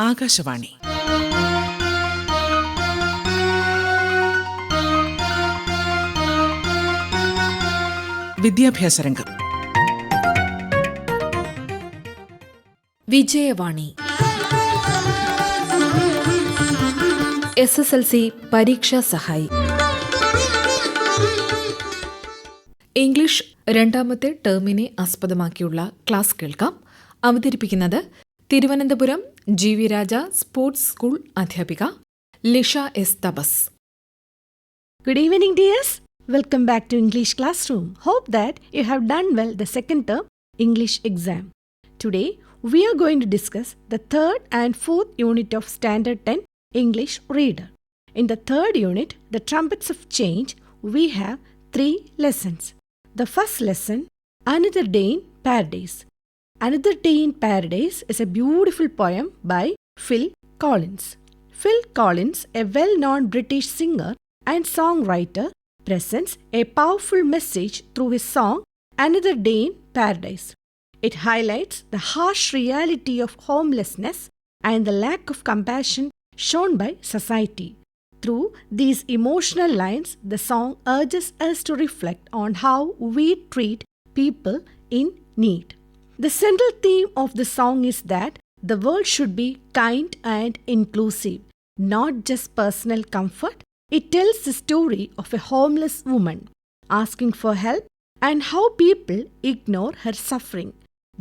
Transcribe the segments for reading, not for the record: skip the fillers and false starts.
ആകാശവാണി. വിദ്യാഭ്യാസ രംഗം. വിജയവാണി. SSLC പരീക്ഷാ സഹായി. ഇംഗ്ലീഷ് രണ്ടാമത്തെ ടേമിനെ ആസ്പദമാക്കിയുള്ള ക്ലാസ് കേൾക്കാം. അവതരിപ്പിക്കുന്നത് തിരുവനന്തപുരം GV രാജ സ്പോർട്സ് സ്കൂൾ അധ്യാപിക ലിഷ S. തപസ്. Good evening, dears. Welcome back to English Classroom. Hope that you have done well the second term English exam. Today, we are going to discuss the third and fourth unit of Standard 10 English Reader. In the third unit, The Trumpets of Change, we have 3 lessons. The first lesson, Another Day in Paradise. Another Day in Paradise is a beautiful poem by Phil Collins. Phil Collins, a well-known British singer and songwriter, presents a powerful message through his song Another Day in Paradise. It highlights the harsh reality of homelessness and the lack of compassion shown by society. Through these emotional lines, the song urges us to reflect on how we treat people in need. The central theme of the song is that the world should be kind and inclusive, not just personal comfort. It tells the story of a homeless woman asking for help and how people ignore her suffering.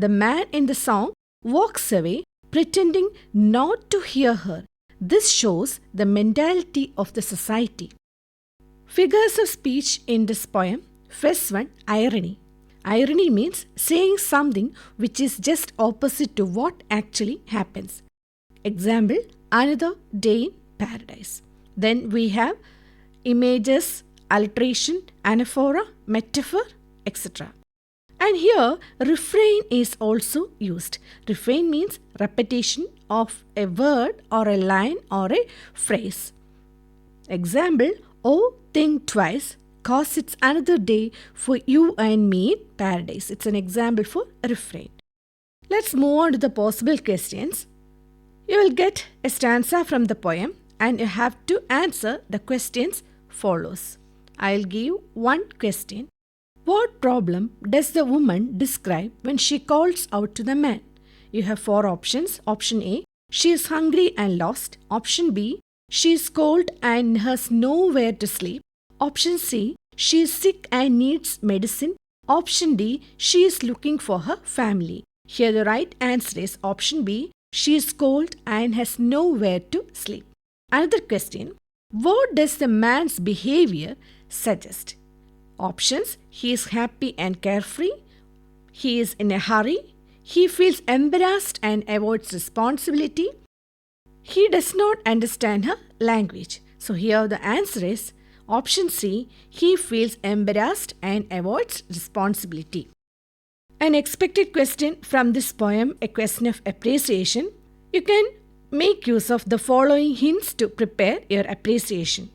The man in the song walks away pretending not to hear her. This shows the mentality of the society. Figures of speech in this poem. First one, irony. Irony means saying something which is just opposite to what actually happens. Example, Another Day in Paradise. Then we have images, alliteration, anaphora, metaphor, etc. And here, refrain is also used. Refrain means repetition of a word or a line or a phrase. Example, oh, think twice, cause it's another day for you and me in paradise. It's an example for refrain. Let's move on to the possible questions. You will get a stanza from the poem and you have to answer the questions follows. I'll give one question. What problem does the woman describe when she calls out to the man? You have 4 options. Option A, she is hungry and lost. Option B, she is cold and has nowhere to sleep. Option C, she is sick and needs medicine. Option D, she is looking for her family. Here the right answer is option B, she is cold and has nowhere to sleep. Another question, what does the man's behavior suggest? Options, he is happy and carefree. He is in a hurry. He feels embarrassed and avoids responsibility. He does not understand her language. So here the answer is option C, he feels embarrassed and avoids responsibility. An expected question from this poem, a question of appreciation. You can make use of the following hints to prepare your appreciation.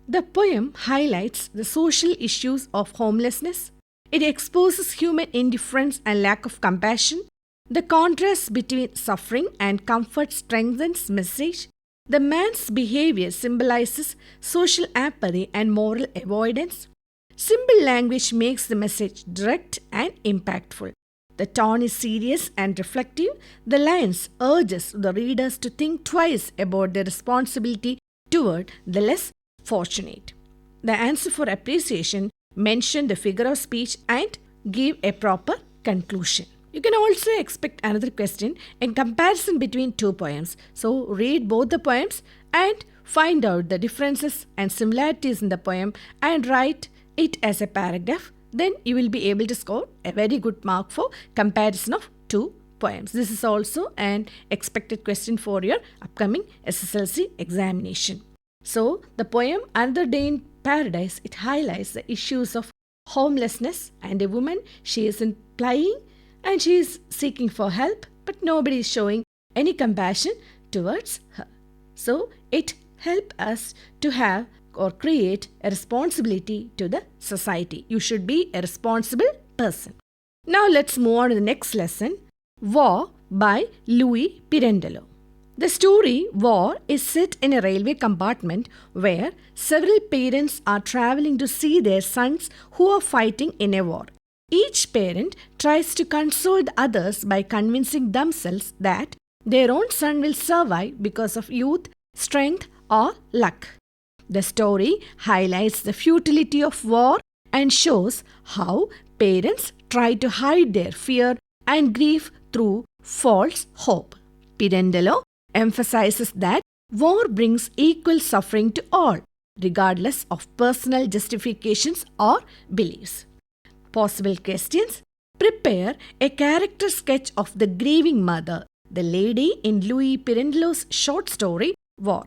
The poem highlights the social issues of homelessness. It exposes human indifference and lack of compassion. The contrast between suffering and comfort strengthens message. The man's behavior symbolizes social apathy and moral avoidance. Simple language makes the message direct and impactful. The tone is serious and reflective. The lines urges the readers to think twice about their responsibility toward the less fortunate. The answer for appreciation, mention the figure of speech and give a proper conclusion. You can also expect another question in comparison between 2 poems. So read both the poems and find out the differences and similarities in the poem and write it as a paragraph. Then you will be able to score a very good mark for comparison of 2 poems. This is also an expected question for your upcoming SSLC examination. So the poem Another Day in Paradise, it highlights the issues of homelessness and a woman, she is in plying and she is seeking for help, but nobody is showing any compassion towards her. So it helps us to have or create a responsibility to the society. You should be a responsible person. Now let's move on to the next lesson, War by Louis Pirandello. The story War is set in a railway compartment where several parents are traveling to see their sons who are fighting in a war. Each parent tries to console the others by convincing themselves that their own son will survive because of youth, strength, or luck. The story highlights the futility of war and shows how parents try to hide their fear and grief through false hope. Pirandello emphasizes that war brings equal suffering to all, regardless of personal justifications or beliefs. Possible questions: prepare a character sketch of the grieving mother, the lady in Louis Pirandello's short story War.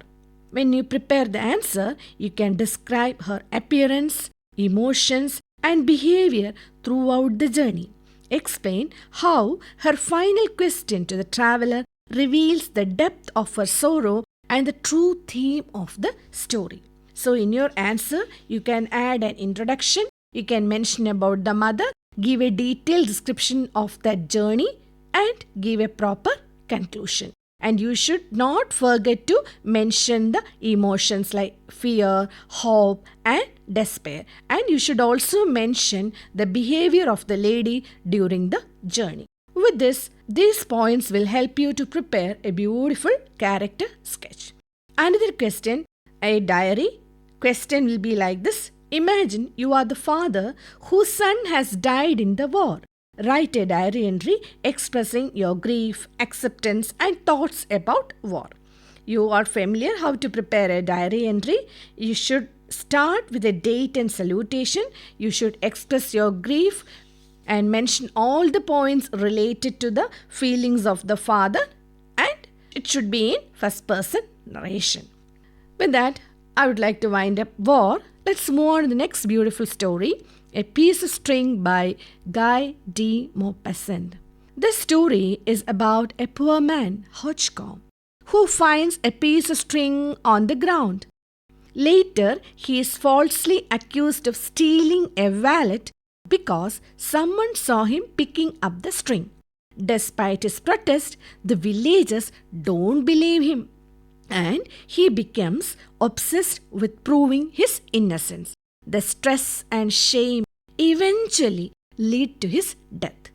When you prepare the answer, you can describe her appearance, emotions, and behavior throughout the journey. Explain how her final question to the traveler reveals the depth of her sorrow and the true theme of the story. So in your answer, you can add an introduction, you can mention about the mother, give a detailed description of that journey, and give a proper conclusion. And you should not forget to mention the emotions like fear, hope, and despair. And you should also mention the behavior of the lady during the journey. With this, these points will help you to prepare a beautiful character sketch. Another question, a diary. Question will be like this. Imagine you are the father whose son has died in the war. Write a diary entry expressing your grief, acceptance, and thoughts about war. You are familiar how to prepare a diary entry. You should start with a date and salutation. You should express your grief and mention all the points related to the feelings of the father, and it should be in first person narration. With that, I would like to wind up War. Let's move on to the next beautiful story, A Piece of String by Guy de Maupassant. This story is about a poor man, Hodgcomb, who finds a piece of string on the ground. Later, he is falsely accused of stealing a wallet because someone saw him picking up the string. Despite his protest, the villagers don't believe him, and he becomes obsessed with proving his innocence. The stress and shame eventually lead to his death.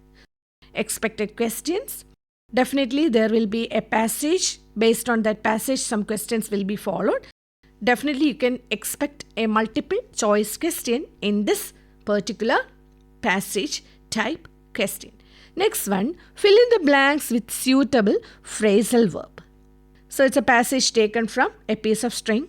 Expected questions? Definitely there will be a passage. Based on that passage, some questions will be followed. Definitely you can expect a multiple choice question in this particular passage type question. Next one, fill in the blanks with suitable phrasal verb. So it's a passage taken from A Piece of String.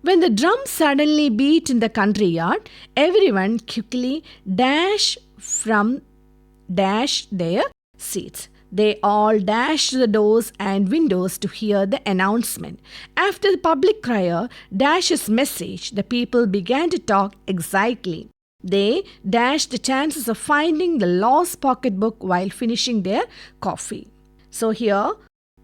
When the drums suddenly beat in the country yard, everyone quickly dashed their seats. They all dashed to the doors and windows to hear the announcement. After the public crier dashed his message, the people began to talk excitedly. They dashed the chances of finding the lost pocketbook while finishing their coffee. So here,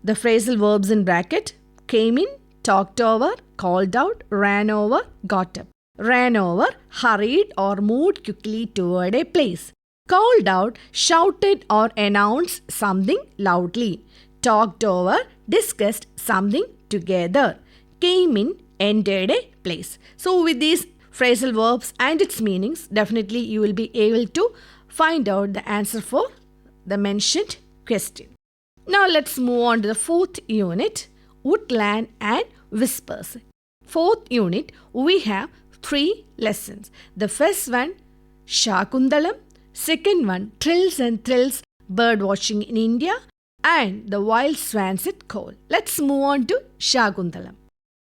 the phrasal verbs in bracket: came in, talked over, called out, ran over, got up. Ran over, hurried or moved quickly toward a place. Called out, shouted or announced something loudly. Talked over, discussed something together. Came in, entered a place. So with these phrasal verbs and its meanings, definitely you will be able to find out the answer for the mentioned question. Now let's move on to the fourth unit, Woodland and Whispers. Fourth unit, we have 3 lessons. The first one, Shakuntalam. Second one, Trills and Thrills, bird watching in India. And the wild swans at Cole. Let's move on to Shakuntalam.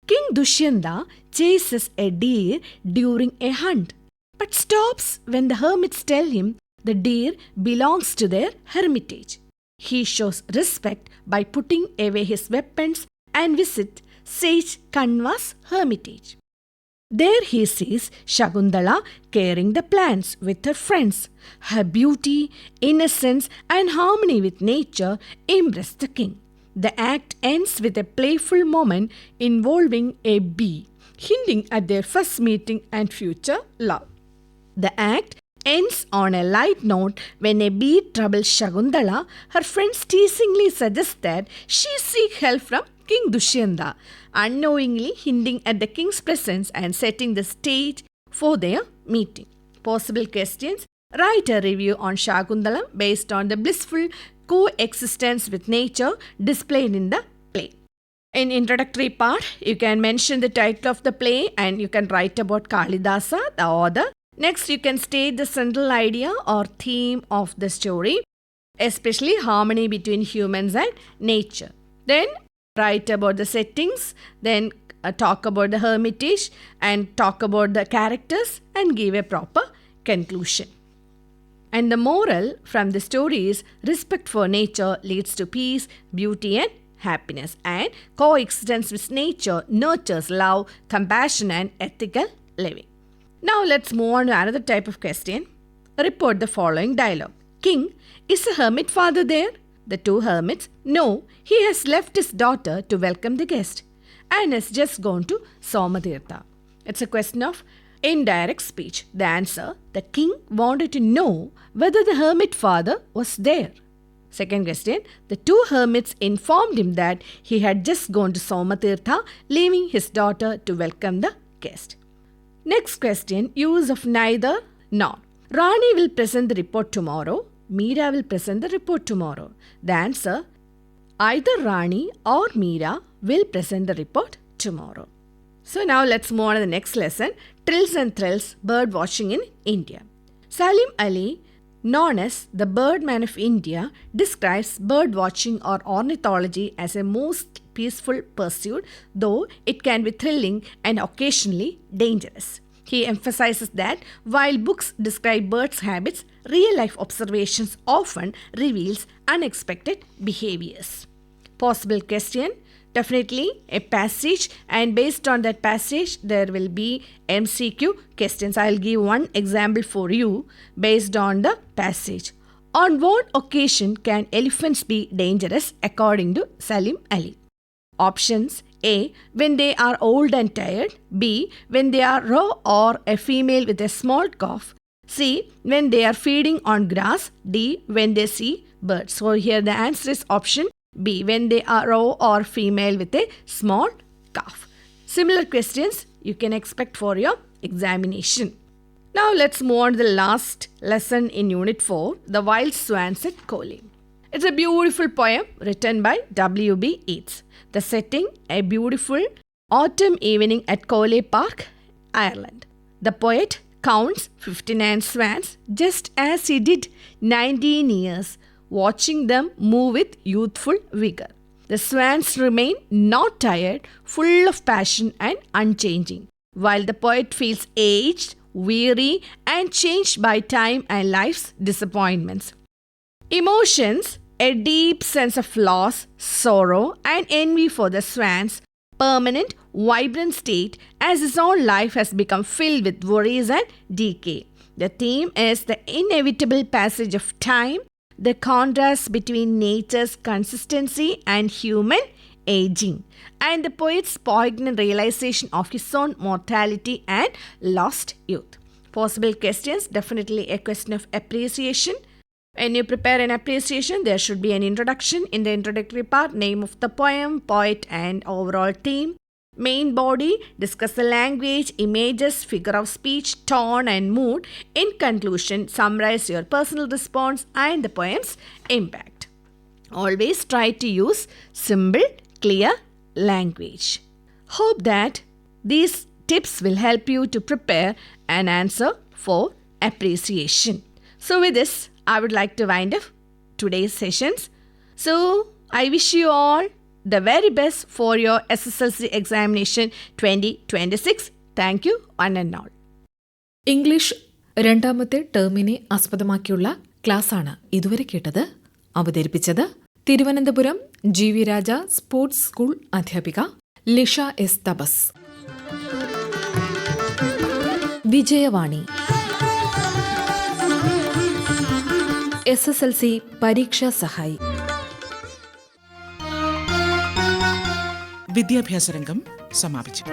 King Dushyanta chases a deer during a hunt, but stops when the hermits tell him the deer belongs to their hermitage. He shows respect by putting away his weapons and visits sage Kanva's hermitage. There he sees Shakuntala caring the plants with her friends. Her beauty, innocence, and harmony with nature impress the king. The act ends with a playful moment involving a bee, hinting at their first meeting and future love. The act ends on a light note when a bee troubles Shakuntala. Her friends teasingly suggest that she seek help from King Dushyanta, unknowingly hinting at the king's presence and setting the stage for their meeting. Possible questions: write a review on Shakuntala based on the blissful coexistence with nature displayed in the play. In introductory part, you can mention the title of the play and you can write about Kalidasa, the author. Next, you can state the central idea or theme of the story, especially harmony between humans and nature. Then, write about the settings, then talk about the hermitage and talk about the characters and give a proper conclusion. And the moral from the story is respect for nature leads to peace, beauty and happiness, and coexistence with nature nurtures love, compassion and ethical living. Now let's move on to another type of question. Report the following dialogue. King, is the hermit father there? The two hermits, no, he has left his daughter to welcome the guest and has just gone to Somatirtha. It's a question of indirect speech. The answer, the king wanted to know whether the hermit father was there. Second question, the two hermits informed him that he had just gone to Somatirtha, leaving his daughter to welcome the guest. Next question, use of neither nor. Rani will present the report tomorrow. Meera will present the report tomorrow. The answer, either Rani or Meera will present the report tomorrow. So now let's move on to the next lesson, Trills and Thrills, Bird Watching in India. Salim Ali, known as the Birdman of India, describes bird watching or ornithology as a most peaceful pursuit, though it can be thrilling and occasionally dangerous. He emphasizes that while books describe birds' habits, real-life observations often reveals unexpected behaviors. Possible question: definitely a passage, and based on that passage there will be MCQ questions. I'll give one example for you based on the passage. On what occasion can elephants be dangerous according to Salim Ali? Options: A, when they are old and tired. B, when they are raw or a female with a small cough. C, when they are feeding on grass. D, when they see birds. So here the answer is option B, when they are raw or female with a small cough. Similar questions you can expect for your examination. Now let's move on to the last lesson in Unit 4, The Wild Swans at Coley. It's a beautiful poem written by W.B. Yeats. The setting, a beautiful autumn evening at Coley Park, Ireland. The poet counts 59 swans just as he did 19 years, watching them move with youthful vigor. The swans remain not tired, full of passion and unchanging, while the poet feels aged, weary and changed by time and life's disappointments. Emotions, a deep sense of loss, sorrow and envy for the swan's permanent, vibrant state as his own life has become filled with worries and decay. The theme is the inevitable passage of time, the contrast between nature's consistency and human aging, and the poet's poignant realization of his own mortality and lost youth. Possible questions, definitely a question of appreciation. When you prepare an appreciation, there should be an introduction. In the introductory part, name of the poem, poet and overall theme. Main body, discuss the language, images, figure of speech, tone and mood. In conclusion, summarize your personal response and the poem's impact. Always try to use simple, clear language. Hope that these tips will help you to prepare an answer for appreciation. So with this, I would like to wind up today's sessions. So I wish you all the very best for your SSLC Examination 2026. Thank you one and all. English രണ്ടാമത്തെ ടേമിനെ ആസ്പദമാക്കിയുള്ള ക്ലാസ്സാണ് ഇതുവരെ കേട്ടത്. അവതരിപ്പിച്ചത് Thiruvananthapuram GV രാജ sports school അധ്യാപിക Lisha S തപസ്. Vijayavani SSLC പരീക്ഷാ സഹായി. വിദ്യാഭ്യാസ രംഗം സമാപിച്ചു.